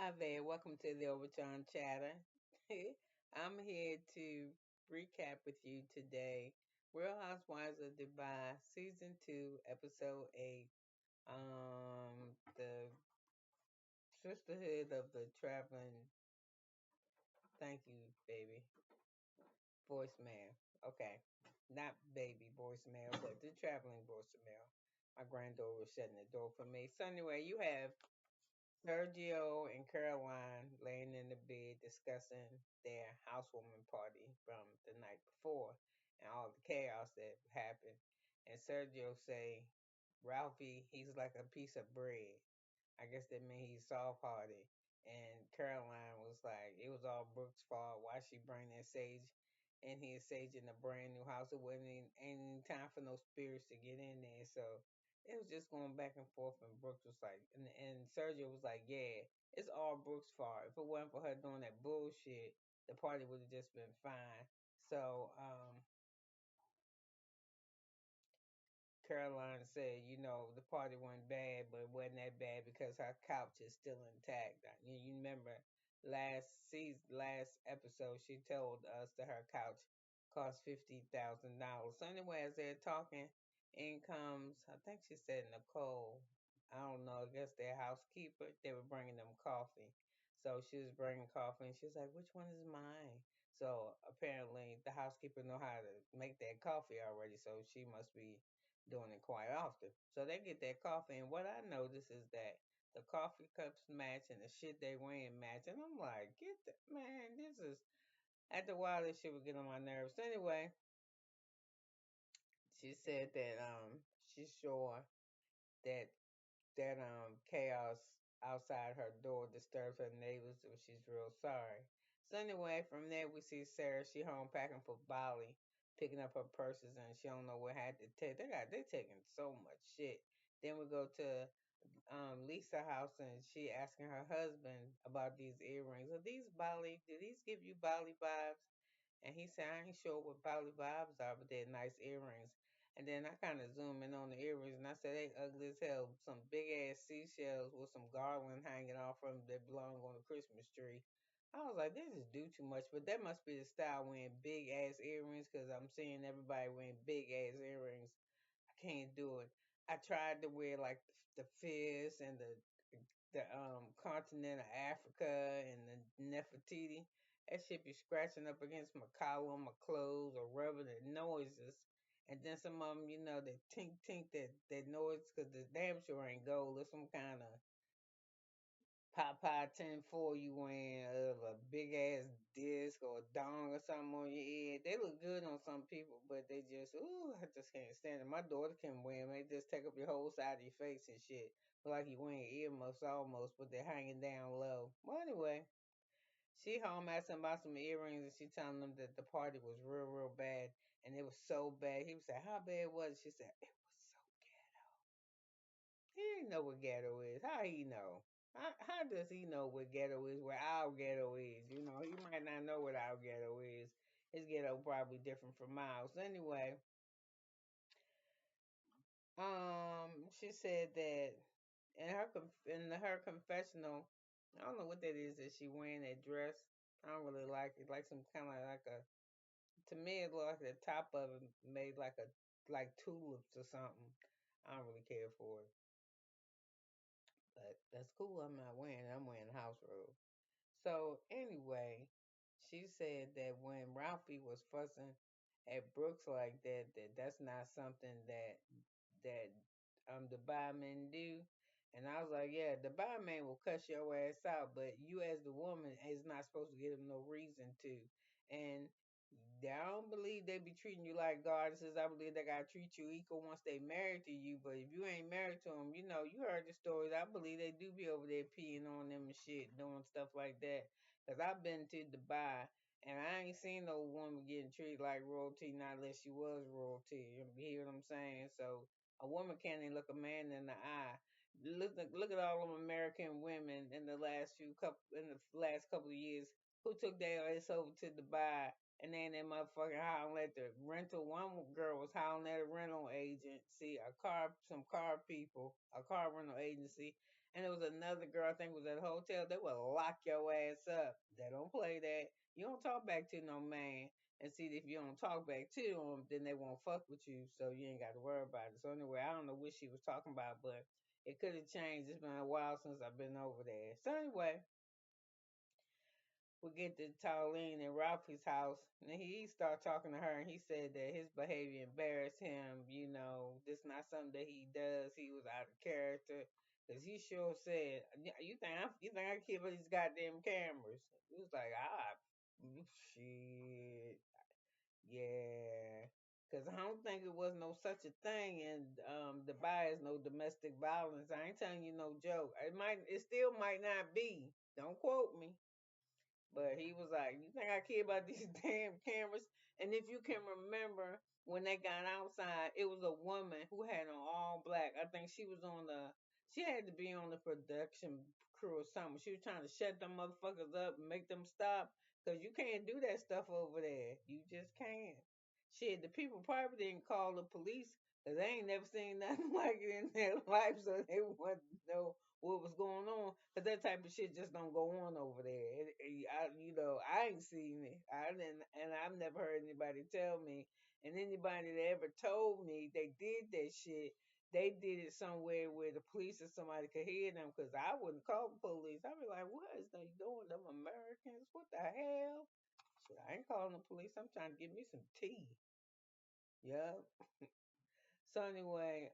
Hi there, welcome to the Obachanchatter. I'm here to recap with you today Real Housewives of Dubai, Season 2, Episode 8. The Sisterhood of the Traveling, thank you, baby, voicemail. Okay, not baby voicemail, but the traveling voicemail. My granddaughter was shutting the door for me. So, anyway, you have Sergio and Caroline laying in the bed discussing their housewarming party from the night before and all the chaos that happened. And Sergio say, Ralphie, he's like a piece of bread. I guess that means he's soft hearted. And Caroline was like, it was all Brooke's fault. Why she bring that Sage in here, Sage in a brand new house? It wasn't any time for no spirits to get in there. So it was just going back and forth. And Brooks was like, and Sergio was like, yeah, it's all Brooke's fault. If it wasn't for her doing that bullshit, the party would have just been fine. So, Caroline said, the party wasn't bad, but it wasn't that bad because her couch is still intact. You remember last episode, she told us that her couch cost $50,000. So anyway, as they're talking, in comes, I think she said Nicole. I don't know. I guess their housekeeper. They were bringing them coffee. So she was bringing coffee, and she was like, "Which one is mine?" So apparently, the housekeeper know how to make that coffee already. So she must be doing it quite often. So they get that coffee, and what I notice is that the coffee cups match and the shit they wearing match, and I'm like, get the man, this is after a while this shit would get on my nerves. So anyway, she said that she's sure that chaos outside her door disturbs her neighbors, so she's real sorry. So anyway, from there we see Sarah. She home packing for Bali, picking up her purses, and she don't know what had to take. They taking so much shit. Then we go to Lisa house, and she asking her husband about these earrings. Are these Bali? Do these give you Bali vibes? And he said, I ain't sure what Bali vibes are, but they're nice earrings. And then I kind of zoom in on the earrings, and I said, they ugly as hell. Some big ass seashells with some garland hanging off them that belong on the Christmas tree. I was like, this is do too much, but that must be the style wearing big ass earrings because I'm seeing everybody wearing big ass earrings. I can't do it. I tried to wear like the fizz and the continent of Africa and the Nefertiti. That shit be scratching up against my collar, my clothes, or rubbing the noises. And then some of them, they tink tink that noise because the damn sure ain't gold. It's some kind of Popeye 10-4 you wearing of a big ass disc or a dong or something on your head. They look good on some people, but they just, ooh, I just can't stand it. My daughter can wear them. They just take up your whole side of your face and shit. Look like you wearing earmuffs almost, but they're hanging down low. Well, anyway, she home asking about some earrings and she telling them that the party was real, real bad. And it was so bad. He was like, how bad was it? She said, it was so. He didn't know what ghetto is. How he know? How does he know what ghetto is, where our ghetto is? He might not know what our ghetto is. His ghetto probably different from ours. Anyway, she said that in her confessional, I don't know what that is that she wearing that dress. I don't really like it. Like some kind of like a, to me it looked like the top of it made like tulips or something. I don't really care for it. But that's cool. I'm not wearing it. I'm wearing house robe. So anyway, she said that when Ralphie was fussing at Brooks like that, that's not something that the barman do. And I was like, yeah, the barman will cuss your ass out, but you as the woman is not supposed to give him no reason to. And I don't believe they be treating you like goddesses. I believe they gotta treat you equal once they married to you. But if you ain't married to them, you heard the stories. I believe they do be over there peeing on them and shit, doing stuff like that. Cause I've been to Dubai and I ain't seen no woman getting treated like royalty, not unless she was royalty. You hear what I'm saying? So a woman can't even look a man in the eye. Look at all them American women in the last couple of years who took their ass over to Dubai and then that motherfucker howling at the rental. One girl was howling at a rental agency, some car people, a car rental agency, And there was another girl, I think was at a hotel. They would lock your ass up. They don't play that. You don't talk back to no man. And see, if you don't talk back to them, then they won't fuck with you. So you ain't got to worry about it. So anyway, I don't know what she was talking about, but it could have changed. It's been a while since I've been over there. So anyway, we get to Tarlene and Ralphie's house, and he started talking to her, and he said that his behavior embarrassed him. You know, this not something that he does. He was out of character, because he sure said, you think I keep these goddamn cameras?" He was like, shit, yeah." Cause I don't think it was no such a thing, and Dubai is no domestic violence. I ain't telling you no joke. It still might not be. Don't quote me. But he was like, "You think I care about these damn cameras?" And if you can remember when they got outside, it was a woman who had on all black. I think she had to be on the production crew or something. She was trying to shut them motherfuckers up and make them stop. Because you can't do that stuff over there. You just can't. Shit, the people probably didn't call the police because they ain't never seen nothing like it in their life, so they wouldn't know what was going on, because that type of shit just don't go on over there. I ain't seen it. I didn't, and I've never heard anybody tell me. And anybody that ever told me they did that shit, they did it somewhere where the police or somebody could hear them. Because I wouldn't call the police. I'd be like, "What is they doing? Them Americans? What the hell?" Shit, I ain't calling the police. I'm trying to get me some tea. Yeah. So anyway,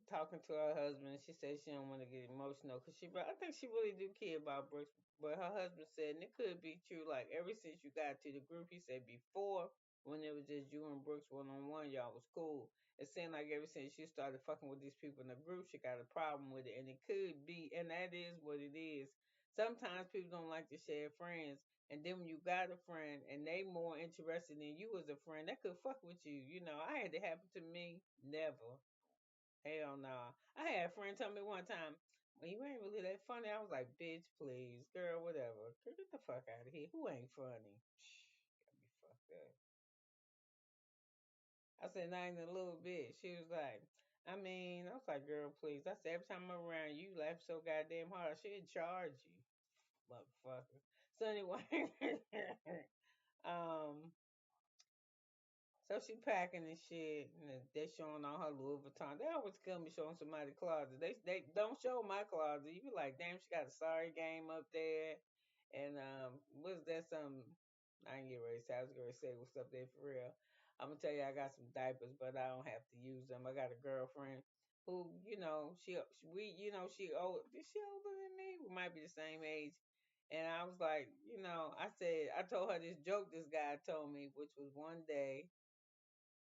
talking to her husband. She said she don't want to get emotional because I think she really do care about Brooks. But her husband said, and it could be true, like ever since you got to the group, he said before when it was just you and Brooks one on one, y'all was cool. It seemed like ever since she started fucking with these people in the group, she got a problem with it, and it could be, and that is what it is. Sometimes people don't like to share friends, and then when you got a friend and they more interested in you as a friend, that could fuck with you. You know, I had it happen to me. Never. Hell no. I had a friend tell me one time, "Well, you ain't really that funny." I was like, "Bitch, please, girl, whatever. Girl, get the fuck out of here. Who ain't funny?" Got me fucked up. I said, "Not even a little bit." She was like, I was like, "Girl, please." I said, "Every time I'm around you, laugh so goddamn hard, she'd charge you, motherfucker." So anyway, um, so she packing and shit, and they showing all her Louis Vuitton. They always kill me showing somebody closet. They don't show my closet. You be like, "Damn, she got a sorry game up there." And was there some? I ain't get ready to say. I was going to say what's up there for real. I'm gonna tell you, I got some diapers, but I don't have to use them. I got a girlfriend who, she old. Is she older than me? We might be the same age. And I was like, I told her this joke this guy told me, which was one day.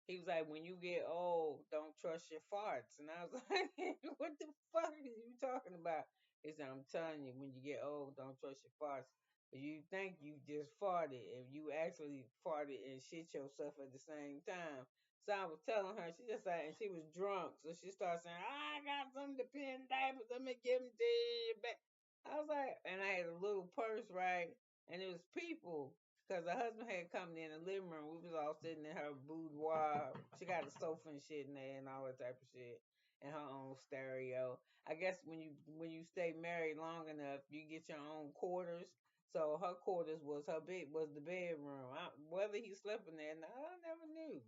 He was like, "When you get old, don't trust your farts." And I was like, "What the fuck are you talking about?" He said, "I'm telling you, when you get old, don't trust your farts. You think you just farted, and you actually farted and shit yourself at the same time." So I was telling her, she just like, and she was drunk. So she started saying, "I got some dependent diapers. Let me give them to you back." I was like, and I had a little purse, right? And it was people. Cause her husband had come in the living room. We was all sitting in her boudoir. She got a sofa and shit in there and all that type of shit. And her own stereo. I guess when you stay married long enough, you get your own quarters. So her quarters was her bed was the bedroom. Whether he slept in there, no, I never knew.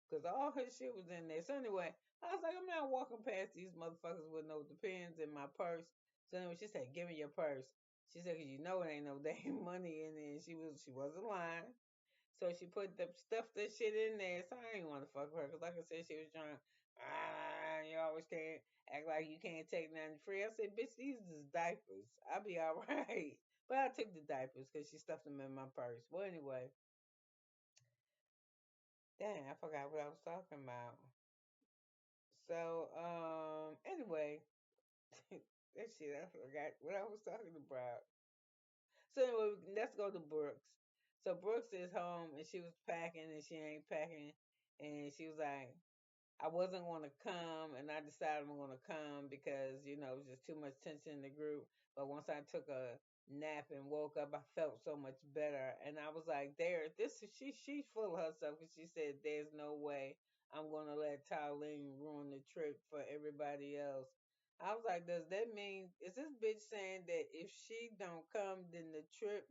Cause all her shit was in there. So anyway, I was like, I'm not walking past these motherfuckers with no depends in my purse. So anyway, she said, "Give me your purse." She said, "'Cause you know it ain't no damn money in it." And she wasn't lying. So she put the stuff that shit in there. So I ain't want to fuck with her. Cause like I said, she was trying. You always can't act like you can't take nothing free. I said, "Bitch, these is diapers. I'll be all right." But I took the diapers because she stuffed them in my purse. Well, anyway, dang, I forgot what I was talking about. So, anyway, that shit, I forgot what I was talking about. So anyway, let's go to Brooks. So Brooks is home and she was packing and she ain't packing, and she was like, "I wasn't going to come, and I decided I'm going to come because it was just too much tension in the group. But once I took a nap and woke up, I felt so much better." And I was like, "There, this she's full of herself because she said there's no way I'm gonna let Tyleen ruin the trip for everybody else. I was like, does that mean is this bitch saying that if she don't come, then the trip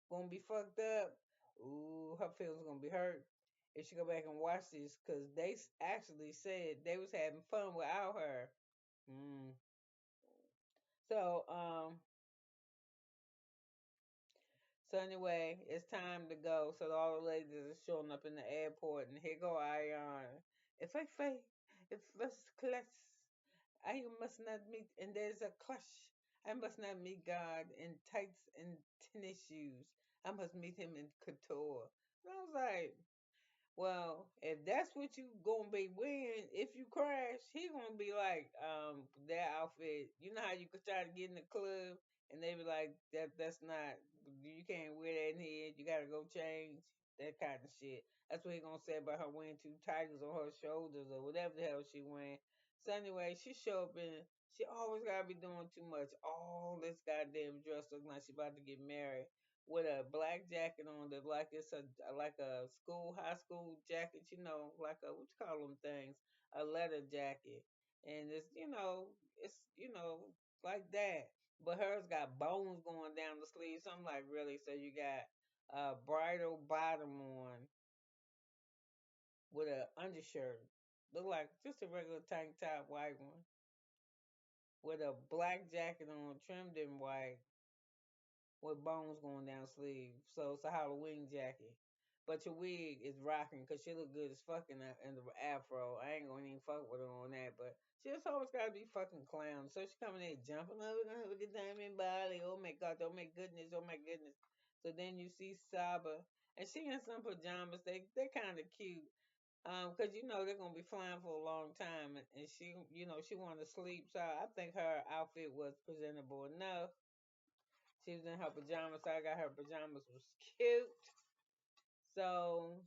gonna be fucked up? Ooh, her feelings gonna be hurt if she go back and watch this because they actually said they was having fun without her. Mm. So so anyway, it's time to go. So all the ladies are showing up in the airport, and here go Ion. If I say, if first class, I must not meet, and there's a clash. I must not meet God in tights and tennis shoes. I must meet him in couture. And I was like, well, if that's what you gonna be wearing, if you crash, he gonna be like, that outfit. You know how you could try to get in the club and they be like, that's not, you can't wear that in here. You gotta go change that kind of shit. That's what he gonna say about her wearing two tigers on her shoulders or whatever the hell she wearing. So anyway, she show up in. She always gotta be doing too much. All this goddamn dress looks like she about to get married with a black jacket on that like it's a like a school high school jacket, like a what you call them things, a leather jacket, and it's like that. But hers got bones going down the sleeve. So I'm like, really? So you got a bridal bottom on with a undershirt, look like just a regular tank top white one, with a black jacket on trimmed in white with bones going down sleeve. So it's a Halloween jacket. But your wig is rocking because she look good as fuck in the afro. I ain't gonna even fuck with her on that, but she just always gotta be fucking clown. So she coming in jumping, oh, we're gonna have a good time in Bali. Oh my god, oh my goodness, oh my goodness. So then you see Saba, and she in some pajamas. They're kind of cute. Cause they're gonna be flying for a long time, and she wanted to sleep. So I think her outfit was presentable enough. She was in her pajamas, so I got her pajamas was cute. So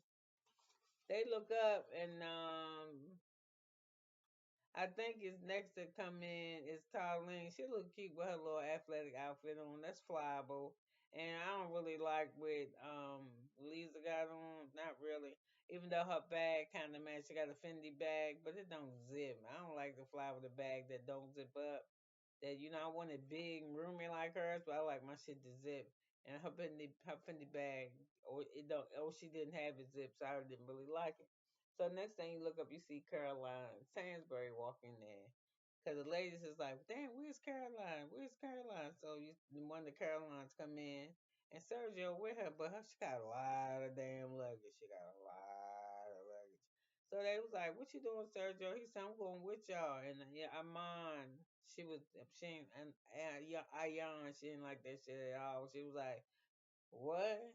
they look up and I think it's next to come in is Tarlene. She look cute with her little athletic outfit on. That's flyable. And I don't really like what Lisa got on. Not really. Even though her bag kind of match. She got a Fendi bag, but it don't zip. I don't like to fly with a bag that don't zip up. That I want it big and roomy like hers, but I like my shit to zip. And her Fendi bag, or it don't, or she didn't have it zipped, so I didn't really like it. So next thing you look up, you see Caroline Sainsbury walking there. Cause the ladies is like, damn, where's Caroline? Where's Caroline? So one of the Carolines come in, and Sergio with her, but she got a lot of damn luggage. She got a lot of luggage. So they was like, "What you doing, Sergio?" He said, "I'm going with y'all." And yeah, Amon, she ain't, and yeah, Ayan, she didn't like that shit at all. She was like, what?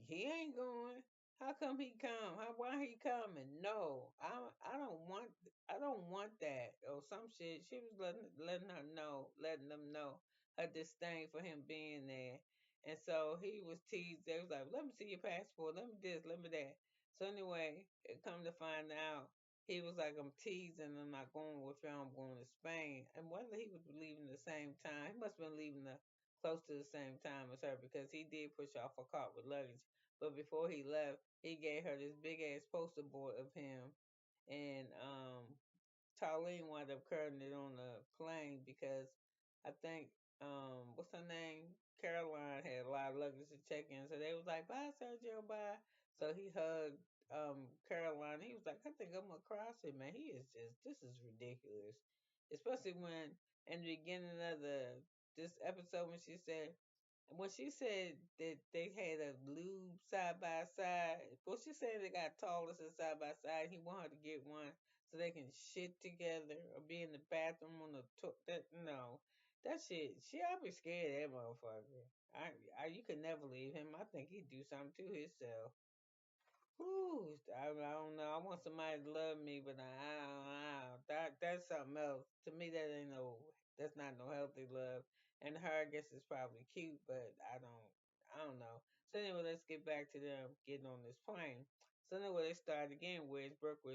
He ain't going. How come he come? Why he coming? No, I don't want that or some shit. She was letting them know her disdain for him being there. And so he was teased. They was like, let me see your passport. Let me this. Let me that. So anyway, it come to find out, he was like, I'm teasing. I'm not going with you. I'm going to Spain. And whether he was leaving the same time, he must have been leaving the close to the same time as her because he did push off a cart with luggage. But before he left, he gave her this big ass poster board of him, and Tarlene wound up carrying it on the plane because I think what's her name? Caroline had a lot of luggage to check in. So they was like, bye Sergio, bye. So he hugged Caroline. He was like, I think I'm gonna cry. I said, man, he is just this is ridiculous. Especially when in the beginning of the this episode when she said that they had a lube side by side, well, she said they got toilets side by side. He want her to get one so they can shit together or be in the bathroom on the that no, that shit. I'd be scared of that motherfucker. You could never leave him. I think he'd do something to himself. Whew, I don't know. I want somebody to love me, but that's something else. To me, that's not no healthy love. And her, I guess, is probably cute, but I don't know. So anyway, let's get back to them getting on this plane. So anyway, they started again. Where's Brooks?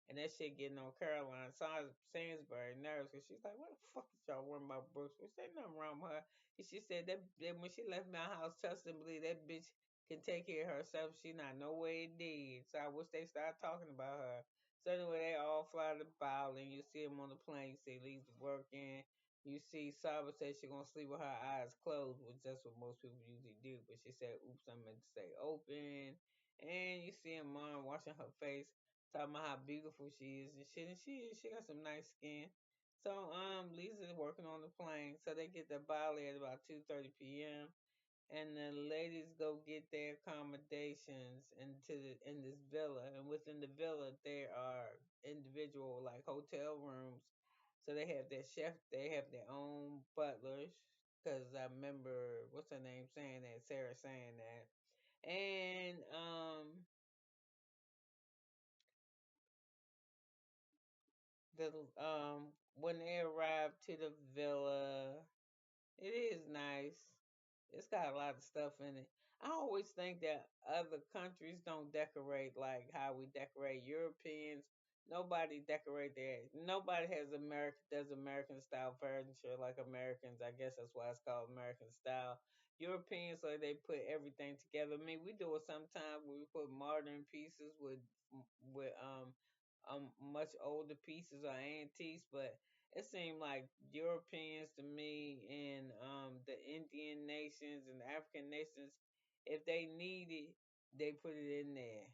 And that shit getting on Caroline Sainsbury nerves because she's like, what the fuck is y'all worrying about Brooks? We said nothing wrong with her. And she said that when she left my house, trust and believe that bitch can take care of herself. She not no way it did. So I wish they start talking about her. So anyway, they all fly to Bali. You see them on the plane. You see Lisa working. You see Saba said she's gonna sleep with her eyes closed, which that's what most people usually do. But she said, "Oops, I meant to say open." And you see her mom washing her face, talking about how beautiful she is and shit. And she got some nice skin. So Lisa's working on the plane. So they get to Bali at about 2:30 p.m. and the ladies go get their accommodations in this villa, and within the villa there are individual like hotel rooms. So they have their chef, they have their own butlers, because I remember what's her name saying that, Sarah saying that. And the when they arrive to the villa, it is nice. It's got a lot of stuff in it. I always think that other countries don't decorate like how we decorate. Europeans, nobody decorate there. Nobody has does American style furniture like Americans. I guess that's why it's called American style. Europeans, so they put everything together. I mean, we do it sometimes where we put modern pieces with much older pieces or antiques, but it seemed like Europeans to me and the Indian nations and the African nations, if they need it, they put it in there.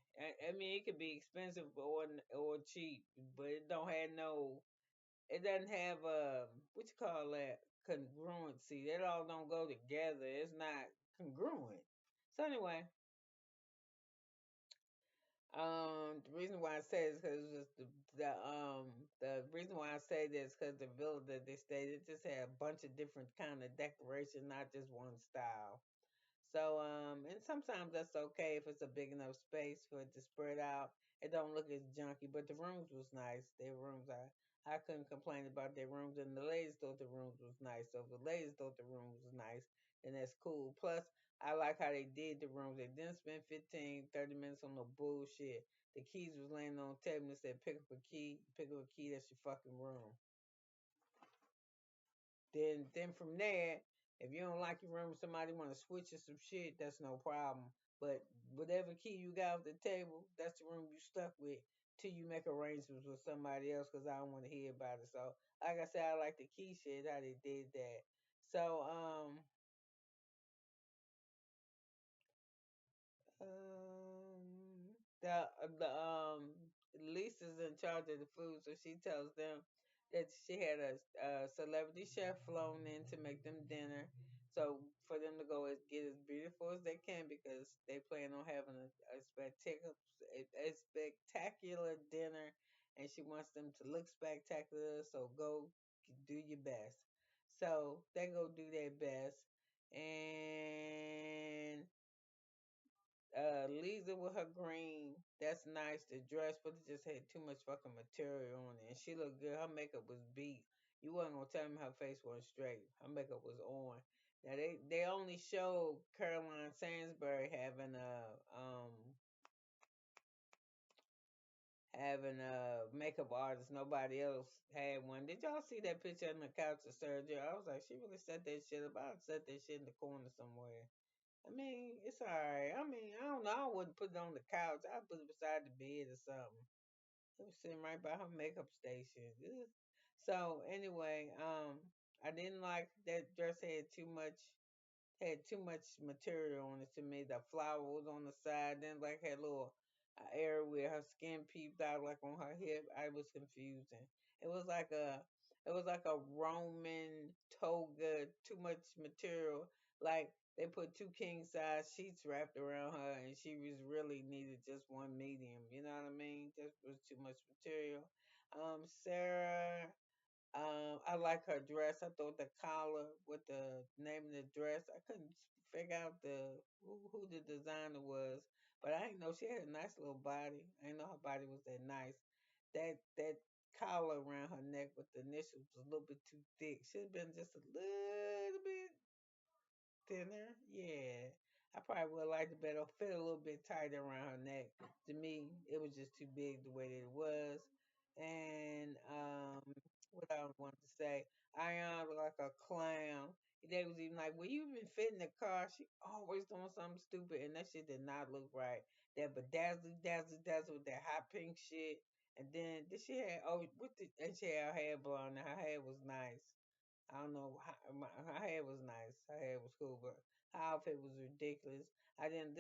I mean, it could be expensive or cheap, but it don't have no. It doesn't have what you call that, congruency. That all don't go together. It's not congruent. So anyway, the reason why I say this because just the reason why I say this because the villa that they stayed, it just had a bunch of different kind of decoration, not just one style. So and sometimes that's okay if it's a big enough space for it to spread out. It don't look as junky, but the rooms was nice. Their rooms, I couldn't complain about their rooms, and the ladies thought the rooms was nice. So if the ladies thought the rooms was nice, then that's cool. Plus, I like how they did the rooms. They didn't spend 15, 30 minutes on no bullshit. The keys was laying on the table and said, pick up a key, that's your fucking room. Then from there, if you don't like your room, somebody want to switch or some shit, that's no problem. But whatever key you got off the table, that's the room you stuck with till you make arrangements with somebody else. Cause I don't want to hear about it. So like I said, I like the key shit how they did that. So Um, the Lisa's in charge of the food, so she tells them that she had a celebrity chef flown in to make them dinner. So for them to go get as beautiful as they can because they plan on having a spectacular dinner, and she wants them to look spectacular. So go do your best. So they go do their best, and Lisa with her green, that's nice. The dress, but it just had too much fucking material on it. And she looked good. Her makeup was beat. You wasn't gonna tell me her face wasn't straight. Her makeup was on. Now they only showed Caroline Sainsbury having a makeup artist. Nobody else had one. Did y'all see that picture on the couch of surgery? I was like, she really set that shit up. I'd set that shit in the corner somewhere. I mean, it's alright. I mean, I don't know. I wouldn't put it on the couch. I'd put it beside the bed or something. It was sitting right by her makeup station. Ugh. So anyway, I didn't like that dress had too much material on it to me. The flower was on the side, then like had a little area where her skin peeped out like on her hip. I was confusing. It was like a it was like a Roman toga, too much material. Like they put two king size sheets wrapped around her and she was really needed just one medium. You know what I mean? Just was too much material. Sarah, I like her dress. I thought the collar with the name of the dress. I couldn't figure out who the designer was, but I didn't know she had a nice little body. I didn't know her body was that nice. That collar around her neck with the initials was a little bit too thick. Should have been just a little bit thinner. Yeah. I probably would have liked it better. Fit a little bit tighter around her neck. To me, it was just too big the way that it was. And what I wanted to say, Ion looked like a clown. They was even like, "Well, you even fit in the car?" She always doing something stupid, and that shit did not look right. That bedazzle, dazzle, dazzle with that hot pink shit. And then she had and she had her hair blonde and her hair was nice. I don't know how her hair was nice. Her hair was cool, but her outfit was ridiculous. I didn't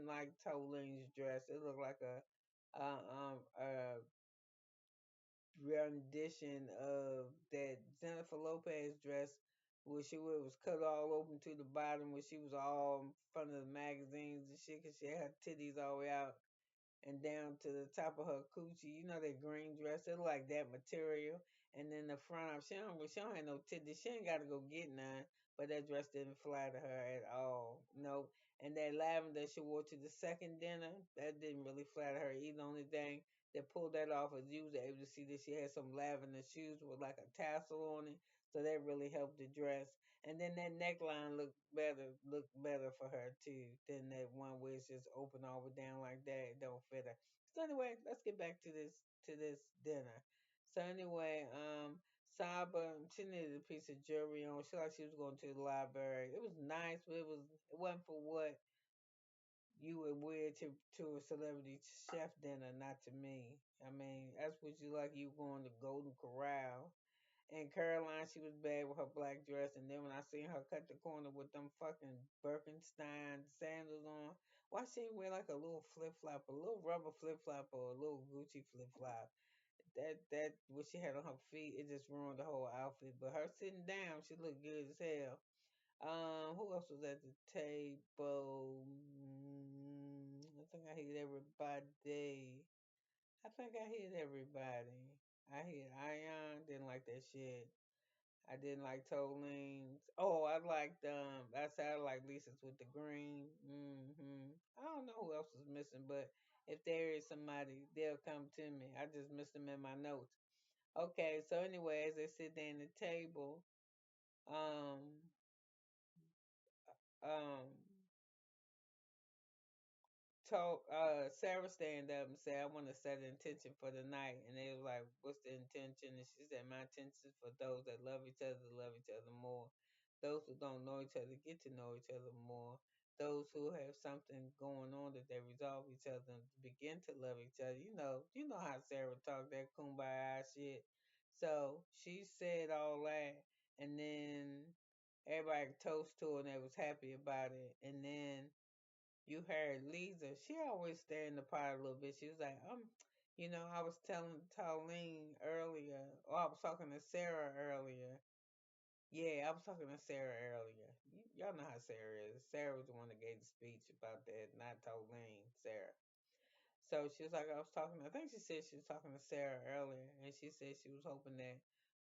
like Tolene's dress. It looked like a rendition of that Jennifer Lopez dress where was cut all open to the bottom, where she was all in front of the magazines and shit, 'cause she had her titties all the way out and down to the top of her coochie. You know that green dress, it like that material. And then the front of she don't have no titties. She ain't got to go get none. But that dress didn't flatter her at all. No. And that lavender she wore to the second dinner, that didn't really flatter her either. The only thing that pulled that off was you was able to see that she had some lavender shoes with like a tassel on it. So that really helped the dress. And then that neckline looked better for her too than that one where it's just open all the way down like that. It don't fit her. So anyway, let's get back to this dinner. So anyway, Saba, she needed a piece of jewelry on. She like she was going to the library. It was nice, but it wasn't for what you would wear to a celebrity chef dinner, not to me. I mean, that's what you like. You going to Golden Corral. And Caroline, she was bad with her black dress. And then when I seen her cut the corner with them fucking Birkenstein sandals on, why she ain't wear like a little flip flop, a little rubber flip flop, or a little Gucci flip flop? That what she had on her feet, it just ruined the whole outfit. But her sitting down, she looked good as hell. Who else was at the table? I think I hit everybody. I think I hit everybody. I hit Ion, didn't like that shit. I didn't like Tolene's. Oh, I liked I said I like Lisa's with the green. I don't know who else was missing, but if there is somebody, they'll come to me. I just missed them in my notes. Okay, so anyway, as they sit down at the table, um, um, told Sarah stand up and say, I want to set an intention for the night. And they was like, what's the intention? And she said, my intention is for those that love each other to love each other more. Those who don't know each other get to know each other more. Those who have something going on that they resolve each other and begin to love each other. You know how Sarah talked that kumbaya shit. So she said all that, and then everybody toast to her and they was happy about it. And then you heard Lisa, she always stir in the pot a little bit. She was like, I was telling Tolene earlier, or I was talking to Sarah earlier. Yeah, I was talking to Sarah earlier. Y'all know how Sarah is. Sarah was the one that gave the speech about that, not Tolene, Sarah. So she was like, I was talking, I think she said she was talking to Sarah earlier, and she said she was hoping that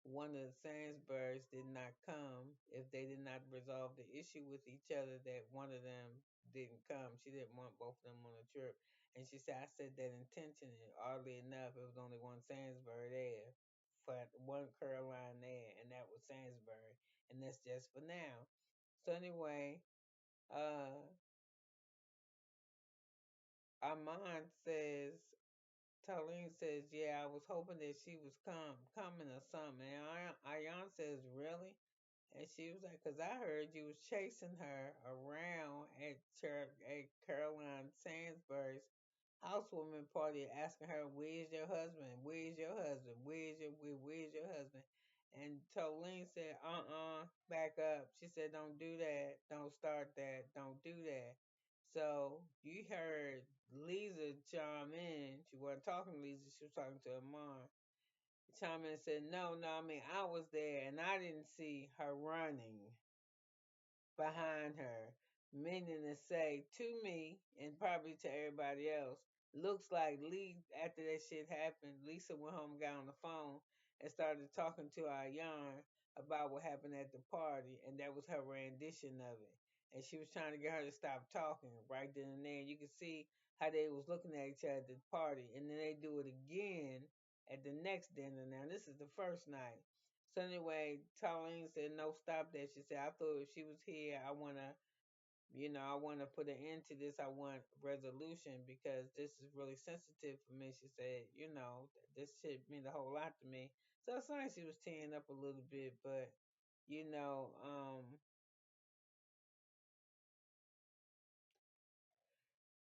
one of the Sandsburgs did not come if they did not resolve the issue with each other, that one of them didn't come. She didn't want both of them on a trip. And she said, I said that intention, and oddly enough, it was only one Sandsburg there, for one Caroline there, and that was Sandsburg. And that's just for now. So anyway, uh, Armand says, Talene says, yeah, I was hoping that she was coming or something. And Ayan says, really? And she was like, because I heard you was chasing her around at church, at Caroline Sandsbury's housewarming party, asking her, where's your husband? Where's your husband? Where's your husband? And Tolene said, back up. She said, don't do that. Don't start that. Don't do that. So you heard Lisa chime in. She wasn't talking to Lisa, she was talking to her mom. Chime in and said, no, I mean, I was there and I didn't see her running behind her, meaning to say to me and probably to everybody else, looks like after that shit happened, Lisa went home and got on the phone and started talking to our yarn about what happened at the party, and that was her rendition of it. And she was trying to get her to stop talking right then and there. And you could see how they was looking at each other at the party, and then they do it again at the next dinner. Now this is the first night. So anyway, Colleen said, no, stop that. She said, I thought if she was here, I want to put an end to this. I want resolution because this is really sensitive for me. She said, this shit mean a whole lot to me. So it's like she was tearing up a little bit, but, you know, um,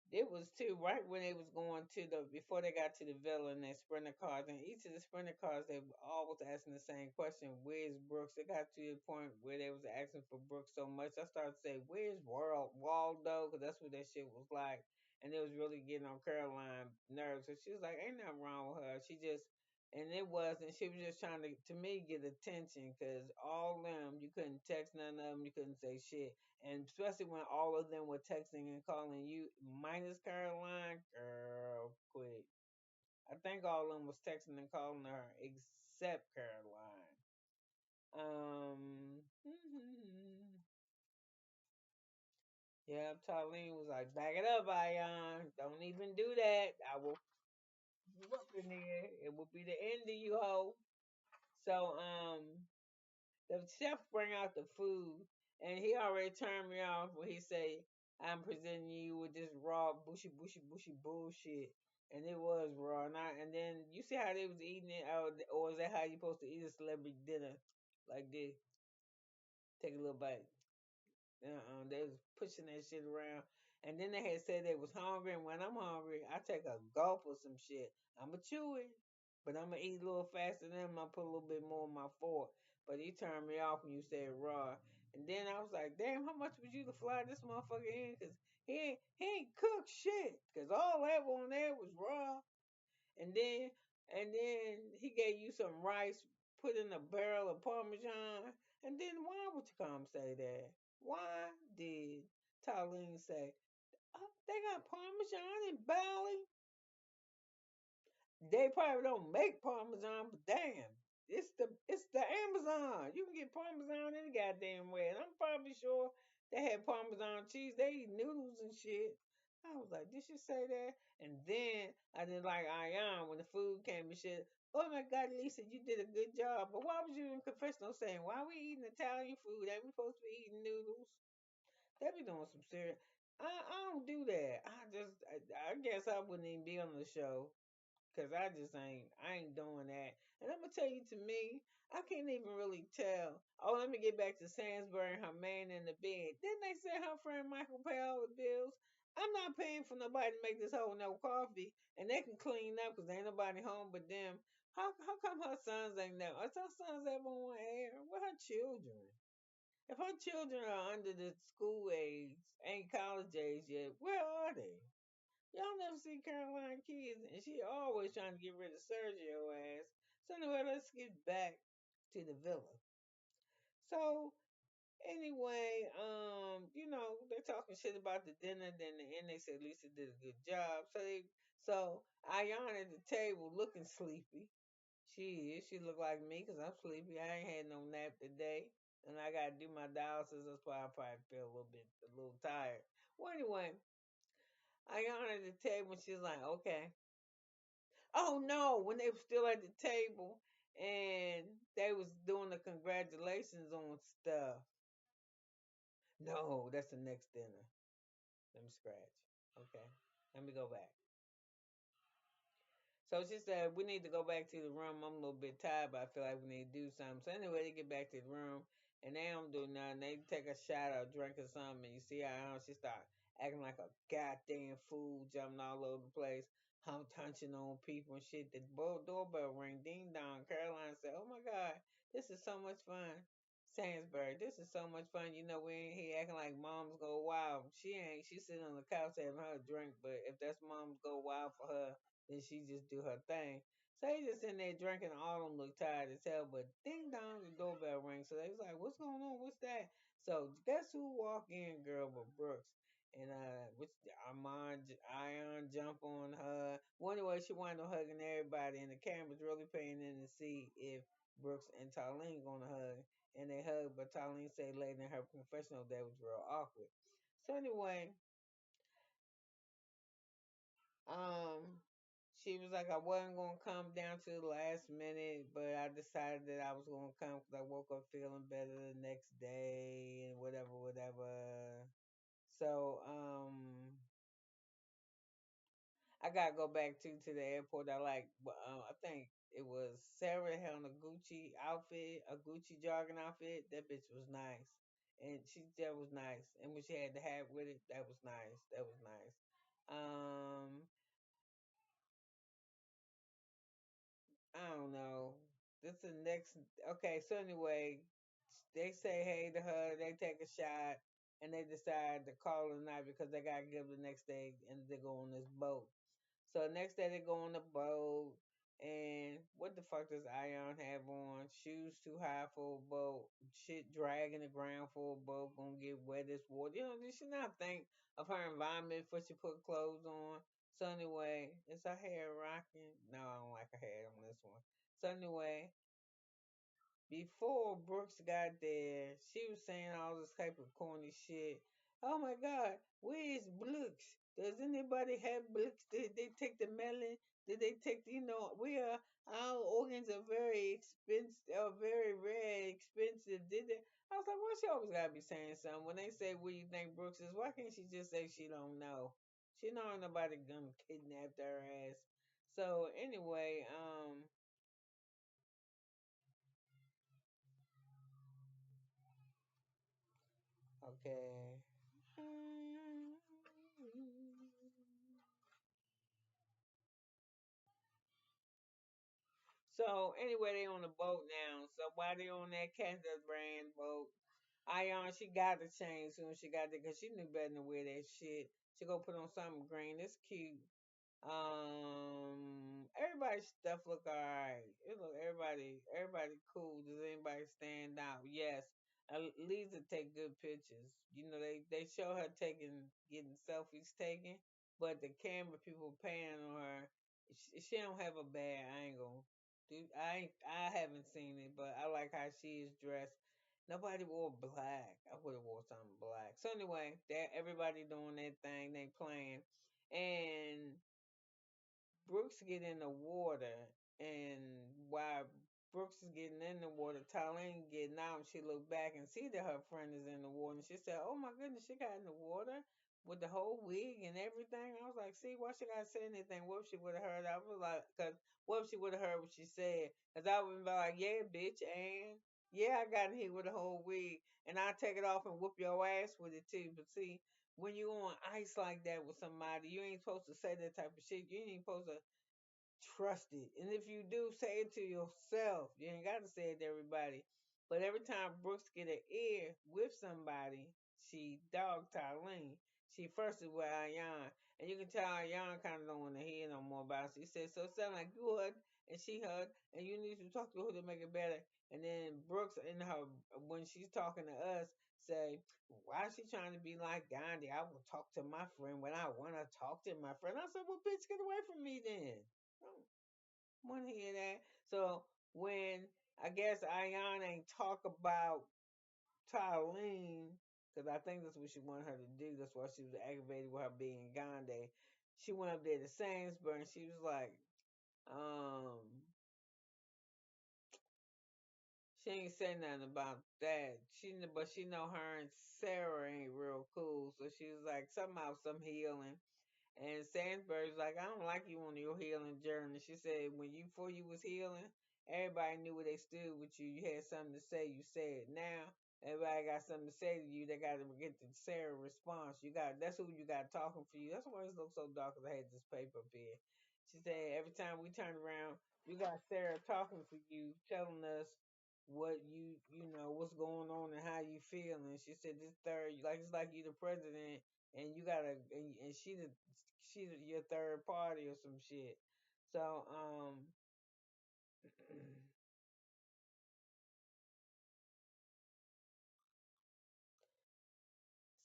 It was too right when they was going to the before they got to the villa and they sprinter cars, and each of the sprinter cars they were always asking the same question: "Where's Brooks?" It got to the point where they was asking for Brooks so much, I started to say, "Where's World Waldo?" Because that's what that shit was like, and it was really getting on Caroline nerves. So she was like, "Ain't nothing wrong with her. She just." And it wasn't. She was just trying to me get attention because all them you couldn't text none of them, you couldn't say shit, and especially when all of them were texting and calling you, minus Caroline, girl, quit. I think all of them was texting and calling her except Caroline. Yeah, Tarlene was like, "Back it up, Ion. Don't even do that. I will whoop in there. It will be the end of you, hoe." So, the chef bring out the food, and he already turned me off when he say, "I'm presenting you with this raw, bushy bullshit," and it was raw. And then you see how they was eating it, or is that how you supposed to eat a celebrity dinner, like this? Take a little bite. They was pushing that shit around, and then they had said they was hungry. And when I'm hungry, I take a gulp of some shit. I'ma chew it, but I'ma eat a little faster than him. I put a little bit more on my fork. But he turned me off when you said raw. And then I was like, damn, how much would you to fly this motherfucker in? Cause he ain't cooked shit. Cause all that on there was raw. And then he gave you some rice put in a barrel of parmesan. And then why would you come say that? Why did Talene say, "Oh, they got parmesan in Bali"? They probably don't make parmesan, but damn, it's the Amazon. You can get parmesan any goddamn way. And I'm probably sure they had parmesan cheese. They eat noodles and shit. I was like, did she say that? And then I did like Ayan when the food came and shit. Oh my God, Lisa, you did a good job. But why was you in confessional saying, why are we eating Italian food? Ain't we supposed to be eating noodles? They be doing some serious. I don't do that. I guess I wouldn't even be on the show. Cause I ain't doing that. And I'm gonna tell you, to me, I can't even really tell. Oh, let me get back to Sandsbury and her man in the bed. Didn't they say her friend Michael pay all the bills? I'm not paying for nobody to make this whole no coffee, and they can clean up because ain't nobody home but them. How come her sons ain't there? Are her sons ever on air? Where her children? If her children are under the school age, ain't college age yet, where are they? Y'all never see Caroline kids, and she always trying to get rid of Sergio ass. So anyway, let's get back to the villa. So anyway, they're talking shit about the dinner. Then the end, they said Lisa did a good job. So Ayan at the table looking sleepy. She is. She look like me because I'm sleepy. I ain't had no nap today, and I gotta do my dialysis. That's why I probably feel a little tired. Well, anyway, Ayan at the table. She's like, okay. Oh no, when they were still at the table and they was doing the congratulations on stuff. No, that's the next dinner. Let me scratch. Okay. Let me go back. So she said, we need to go back to the room. I'm a little bit tired, but I feel like we need to do something. So anyway, they get back to the room and they don't do nothing. They take a shot or drink or something. And you see how she start acting like a goddamn fool, jumping all over the place, punching on people and shit. The doorbell ring, ding dong. Caroline said, oh my God, this is so much fun. Sandsbury, this is so much fun. We ain't here acting like moms go wild. She ain't. She's sitting on the couch having her drink. But if that's moms go wild for her, then she just do her thing. So they just in there drinking. All of them look tired as hell. But ding dong, the doorbell rings. So they was like, "What's going on? What's that?" So guess who walked in, girl, but Brooks. And which Ion jump on her. One way she wound up hugging everybody, and the camera's really paying in to see if Brooks and Tarlene gonna hug. And they hug, but Tarlene said later in her confessional that was real awkward. So anyway, Um, she was like, I wasn't gonna come down to the last minute, but I decided that I was gonna come because I woke up feeling better the next day and whatever, whatever. So, I gotta go back to the airport. I think it was Sarah had on a Gucci outfit, a Gucci jogging outfit. That bitch was nice, and that was nice. And when she had the hat with it, that was nice. That was nice. Um, I don't know. This is the next. Okay, so anyway, they say hey to her. They take a shot, and they decide to call it a night because they gotta give the next day, and they go on this boat. So next day they go on the boat, and what the fuck does Ion have on? Shoes too high for a boat. Shit dragging the ground for a boat. Gonna get wet as water. You know, did she not think of her environment before she put clothes on? So anyway, is her hair rocking? No, I don't like her hair on this one. So anyway, before Brooks got there, she was saying all this type of corny shit. Oh my God, where is Brooks? Does anybody have Brooks? Did they take the melon? Did they take, we are, our organs are very expensive, very rare, expensive. Did they? I was like, well, she always gotta be saying something. When they say, where you think Brooks is, why can't she just say she don't know? She know ain't nobody gonna kidnap her ass. So anyway, okay. So anyway, they on the boat now. So while they on that Canada brand boat, Ion she got to change soon. She got there because she knew better than wear that shit. She go put on something green. It's cute. Everybody's stuff look alright. It look everybody cool. Does anybody stand out? Yes. Lisa take good pictures. You know they show her getting selfies taken, but the camera people panning on her. She don't have a bad angle. Dude, I haven't seen it, but I like how she is dressed. Nobody wore black. I would have wore something black. So anyway, that everybody doing their thing, they playing, and Brooks get in the water, and while Brooks is getting in the water, Tylene getting out, and she looked back and see that her friend is in the water, and she said, "Oh my goodness, she got in the water with the whole wig and everything." I was like, "See, why she gotta say anything? What if she would have heard?" I was like, "Cause what if she would have heard what she said?" Cause I would be like, "Yeah, bitch, and yeah, I got in here with a whole wig, and I take it off and whoop your ass with it too." But see, when you on ice like that with somebody, you ain't supposed to say that type of shit. You ain't supposed to trust it. And if you do, say it to yourself. You ain't got to say it to everybody. But every time Brooks get an ear with somebody, she dog Tylene. She first is with Ayan. And you can tell Ayan kind of don't want to hear no more about it. She said, so it sound like you heard and she heard, and you need to talk to her to make it better. And then Brooks, in her, when she's talking to us, say, why is she trying to be like Gandhi? I will talk to my friend when I want to talk to my friend. I said, well, bitch, get away from me then. I don't want to hear that. So when I guess Ayan ain't talk about Tylene, because I think that's what she wanted her to do. That's why she was aggravated with her being Gandhi. She went up there to Sainsbury and she was like, um, she ain't say nothing about that. But she know her and Sarah ain't real cool. So she was like, somehow some healing. And Sandberg's like, I don't like you on your healing journey. She said, when you before you was healing, everybody knew where they stood with you. You had something to say, you said. Now everybody got something to say to you. They got to get the Sarah response. You got that's who you got talking for you. That's why it looks so dark. Cause I had this paper up here. She said every time we turn around, you got Sarah talking for you, telling us what you know what's going on and how you feel. And she said this third, like it's like you the president and you gotta and your third party or some shit. So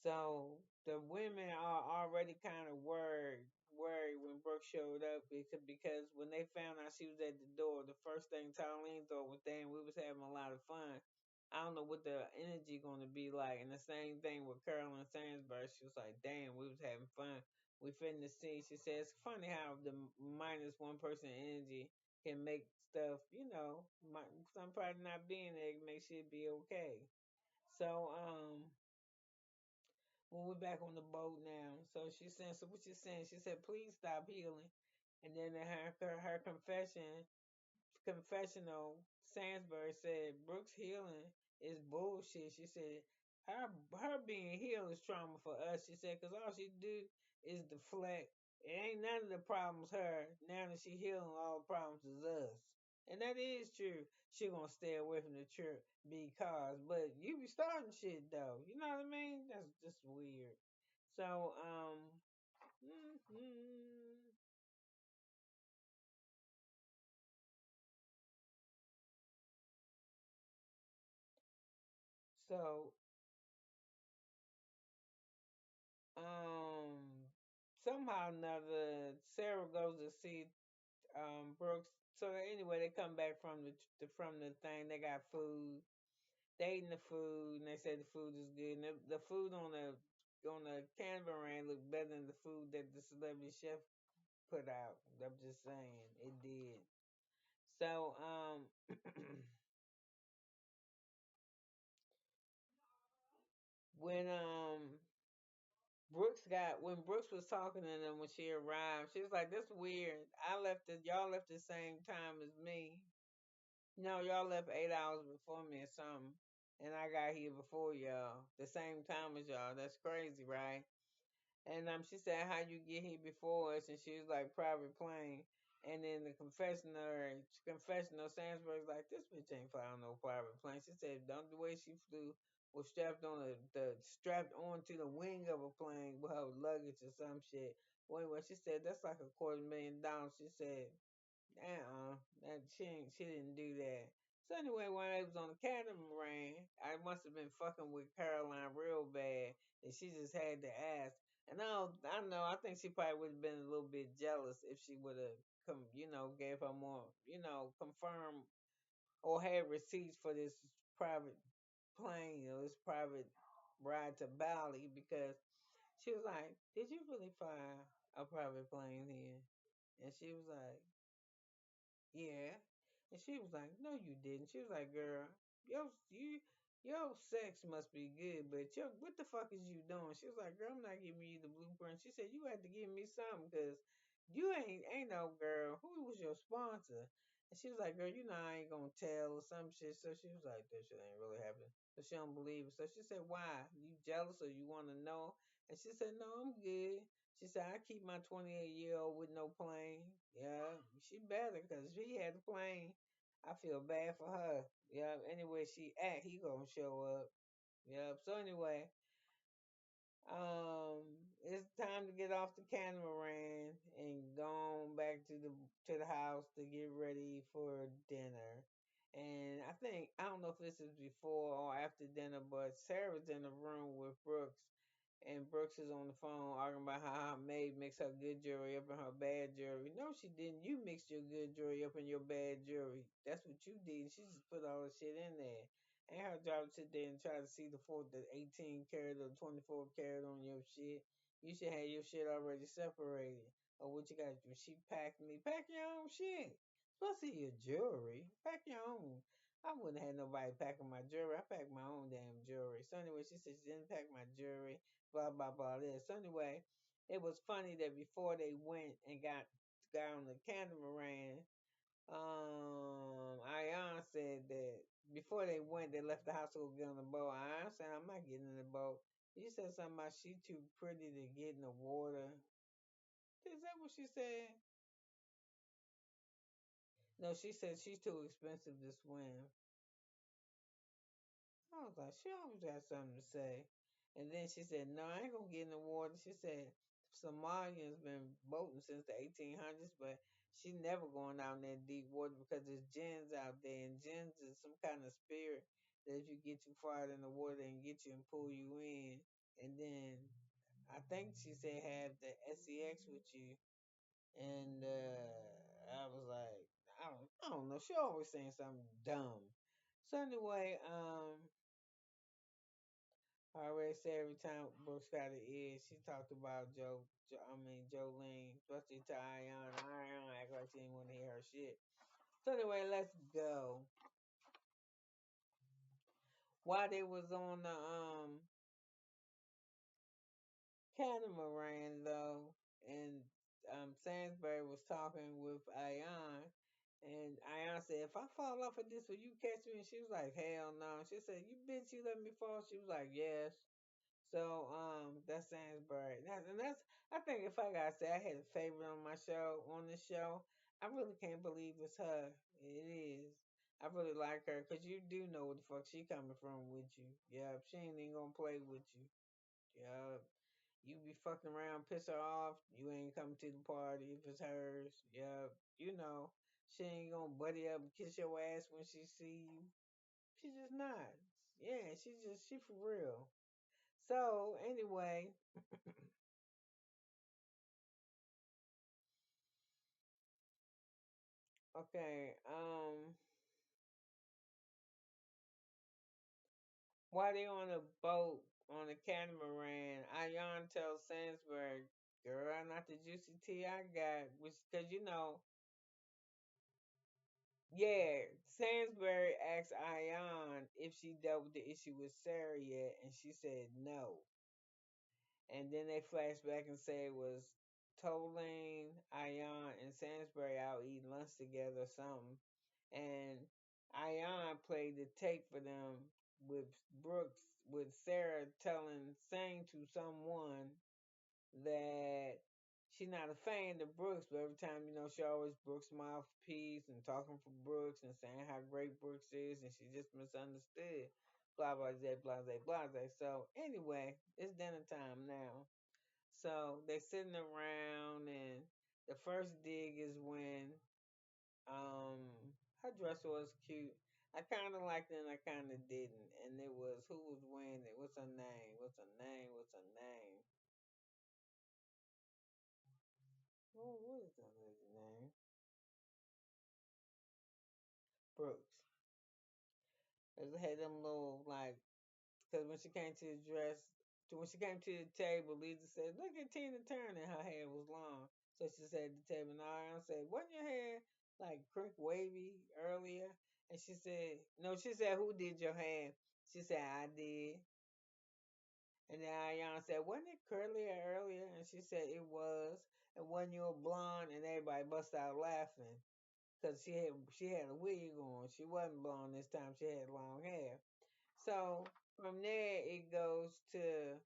so the women are already kind of worried when Brooke showed up because when they found out she was at the door, the first thing Colleen thought was, "Damn, we was having a lot of fun." I don't know what the energy going to be like. And the same thing with Carolyn Sandsburg. She was like, "Damn, we was having fun. We finna see." She said, "It's funny how the minus one person energy can make stuff, somebody not being there can make shit be okay." So when we're back on the boat now. So she's saying, so what you saying? She said, please stop healing. And then in her confessional, Sandsbury said, Brooks healing is bullshit. She said, her being healed is trauma for us. She said, because all she do is deflect it ain't none of the problems her. Now that she healing, all the problems is us. And that is true. She gonna stay away from the church because, but you be starting shit though. You know what I mean? That's just weird. So, mhm. So, um, somehow or another, Sarah goes to see Brooks. So anyway, they come back from from the thing. They got food. They eating the food, and they said the food is good. And the food on the Canberra looked better than the food that the celebrity chef put out. I'm just saying, it did. So when when Brooks was talking to them when she arrived, she was like, "That's weird. Y'all left the same time as me. No, y'all left 8 hours before me or something, and I got here before y'all, the same time as y'all. That's crazy, right?" And she said, "How you get here before us?" And she was like, "Private plane." And then the confessional, Sandsburg's like, "This bitch ain't flying on no private plane." She said, "Don't the way she flew was strapped on the strapped onto the wing of a plane with her luggage or some shit." Well, anyway, she said that's like $250,000. She said, that she didn't do that. So anyway, when I was on the catamaran, I must have been fucking with Caroline real bad, and she just had to ask. And I know, I think she probably would have been a little bit jealous if she would have gave her more, confirmed or had receipts for this private plane or this private ride to Bali, because she was like, "Did you really fly a private plane here?" And she was like, "Yeah." And she was like, "No, you didn't." She was like, "Girl, your sex must be good, but what the fuck is you doing?" She was like, "Girl, I'm not giving you the blueprint." She said, "You had to give me something, because you ain't no girl. Who was your sponsor?" And she was like, "Girl, I ain't gonna tell," or some shit. So she was like, "That shit ain't really happening." So she don't believe it. So she said, "Why? You jealous or you want to know?" And she said, "No, I'm good." She said, "I keep my 28-year-old with no plane." Yeah, she better, because if he had a plane, I feel bad for her. Yeah, anyway she act, he gonna show up. Yep. So anyway, it's time to get off the catamaran and go on back to the house to get ready for dinner. And I don't know if this is before or after dinner, but Sarah's in the room with Brooks, and Brooks is on the phone arguing about how her maid mixed her good jewelry up in her bad jewelry. No, she didn't. You mixed your good jewelry up in your bad jewelry. That's what you did. She just put all the shit in there. Ain't her job to sit there and try to see the 18 karat or 24 karat on your shit. You should have your shit already separated. Or what you gotta do? She packed me. Pack your own shit. Especially your jewelry. Pack your own. I wouldn't have nobody packing my jewelry. I pack my own damn jewelry. So anyway, she said she didn't pack my jewelry. Blah blah blah. This. So anyway, it was funny that before they went and got on the catamaran, Ayan said that before they went, they left the house to go get on the boat. Ayan said, "I'm not getting in the boat." She said something about she too pretty to get in the water. Is that what she said? No, she said she's too expensive to swim. I was like, she always got something to say. And then she said, "No, I ain't gonna get in the water." She said, "Somalians been boating since the 1800s, but she never going out in that deep water because there's jinns out there, and jinns is some kind of spirit that if you get too far in the water, they can get you and pull you in." And then I think she said have the sex with you, and I was like, I don't know. She always saying something dumb. So anyway, I already said every time Brooks got it is, she talked about Jolene, especially to Ion. Ion act like she didn't want to hear her shit. So anyway, let's go. While they was on the catamaran though, and Sainsbury was talking with Ion, and Ion said, "If I fall off of this, will you catch me?" And she was like, "Hell no." She said, "You bitch, you let me fall." She was like, "Yes." So that's Sainsbury. And that's I think if I gotta say I had a favorite on my show on this show, I really can't believe it's her. It is. I really like her because you do know what the fuck she coming from with you. Yeah, she ain't even gonna play with you. Yeah, you be fucking around, piss her off. You ain't coming to the party if it's hers. Yeah, you know she ain't gonna buddy up and kiss your ass when she see you. She just not. Yeah, she for real. So anyway, okay. While they on a boat on a catamaran, Ayan tells Sandsberg, "Girl, not the juicy tea I got," which because yeah, Sandsbury asked Ayan if she dealt with the issue with Sarah yet, and she said no. And then they flash back and say it was Tolane, Ayan, and Sainsbury out eating lunch together or something. And Ayan played the tape for them with Brooks, with Sarah saying to someone that she not a fan of Brooks, but every time, she always Brooks' mouthpiece and talking for Brooks and saying how great Brooks is, and she just misunderstood. Blah blah blah blah blah blah. So anyway, it's dinner time now. So they sitting around, and the first dig is when her dress was cute. I kind of liked it and I kind of didn't. And it was who was wearing it? What's her name? What's her name? What's her name? Oh, what is that lady's name? Brooks. It had them little like, because when she came to the dress, when she came to the table, Lisa said, "Look at Tina Turner. Her hair was long." So she said at the table, and I said, "Wasn't your hair like crick wavy earlier?" And she said, "No." She said, "Who did your hair?" She said, "I did." And then Ayana said, "Wasn't it curlier earlier?" And she said, "It was." And when you were blonde, and everybody bust out laughing because she had a wig on. She wasn't blonde this time. She had long hair. So from there it goes to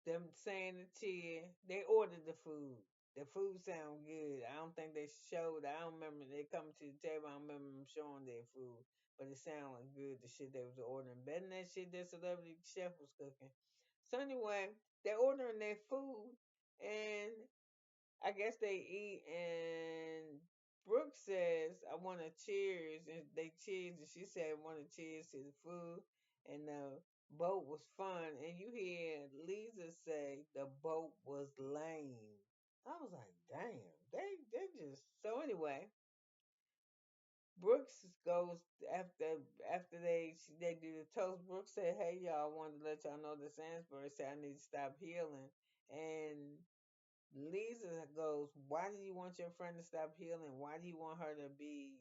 them saying the cheer. They ordered the food. The food sound good. I don't think they showed. I don't remember they coming to the table. I don't remember them showing their food, but it sounded good. The shit they was ordering better than that shit that celebrity chef was cooking. So anyway, they're ordering their food, and I guess they eat, and Brooke says, "I want to cheers," and they cheers, and she said, "I want to cheers to the food," and the boat was fun, and you hear Lisa say the boat was lame. I was like, damn, they just so anyway. Brooks goes after they do the toast. Brooks said, "Hey y'all, I wanted to let y'all know the Sandsbury said I need to stop healing," and Lisa goes, "Why do you want your friend to stop healing? Why do you want her to be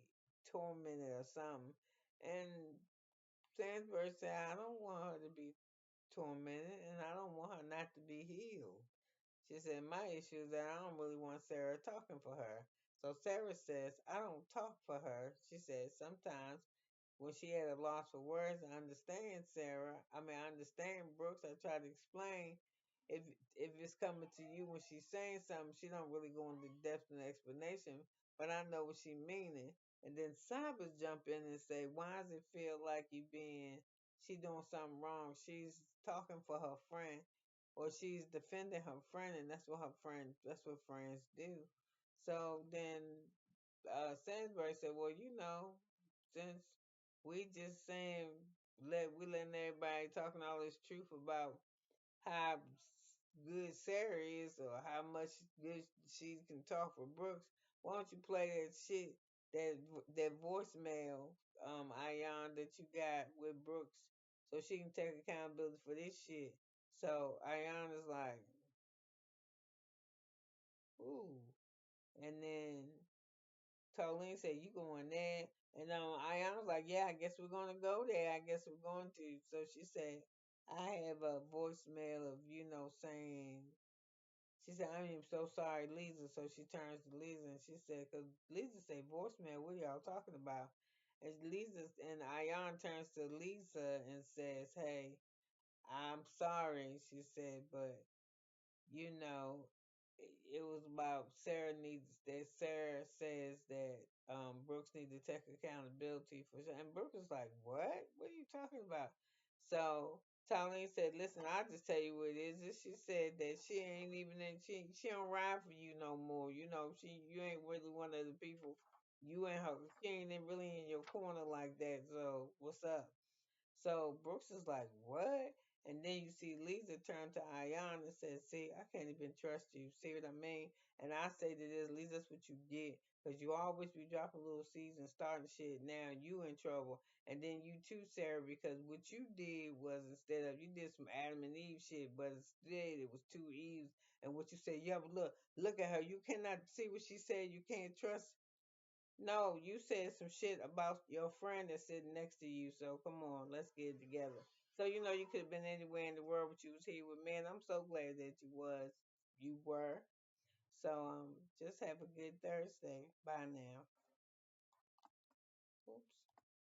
tormented or something?" And Sandberg said, "I don't want her to be tormented, and I don't want her not to be healed." She said, "My issue is that I don't really want Sarah talking for her." So Sarah says, "I don't talk for her." She said, "Sometimes when she had a loss for words, I understand Sarah. I mean, I understand Brooks. I try to explain if it's coming to you when she's saying something, she don't really go into depth and explanation, but I know what she meaning." And then Sabas jump in and say, "Why does it feel like she doing something wrong? She's talking for her friend, or she's defending her friend, and that's what friends do." So then Sainsbury said, "Well, since we just saying we letting everybody talking all this truth about how good Sarah is or how much good she can talk for Brooks, why don't you play that shit that voicemail Ion that you got with Brooks so she can take accountability for this shit." So Ion is like, "Ooh," and then Colleen said, "You going there?" And Ayana was like, "Yeah, I guess we're gonna go there. I guess we're going to." So she said, "I have a voicemail of saying." She said, "I'm so sorry, Lisa." So she turns to Lisa and she said, "Cause Lisa said voicemail. What are y'all talking about?" And Lisa and Ayan turns to Lisa and says, "Hey, I'm sorry," she said, "but you know, it was about Sarah says that Brooks needs to take accountability for and Brooks was like, "What? What are you talking about?" So Talene said, "Listen, I'll just tell you what it is." And she said that she ain't even in she don't ride for you no more. You know, you ain't really one of the people, you ain't her, she ain't really in your corner like that. So what's up? So Brooks is like, "What?" And then you see Lisa turn to Ayan and says, "See, I can't even trust you. See what I mean?" And I say to this, Lisa, that's what you get. Because you always be dropping little seeds and starting shit. Now you in trouble. And then you too, Sarah, because what you did was instead of, you did some Adam and Eve shit, but instead it was two Eves. And what you said, yeah, but look at her. You cannot see what she said. You can't trust. No, you said some shit about your friend that's sitting next to you. So come on, let's get it together. So you could have been anywhere in the world, but you was here with me, and I'm so glad that you were. So just have a good Thursday. Bye now.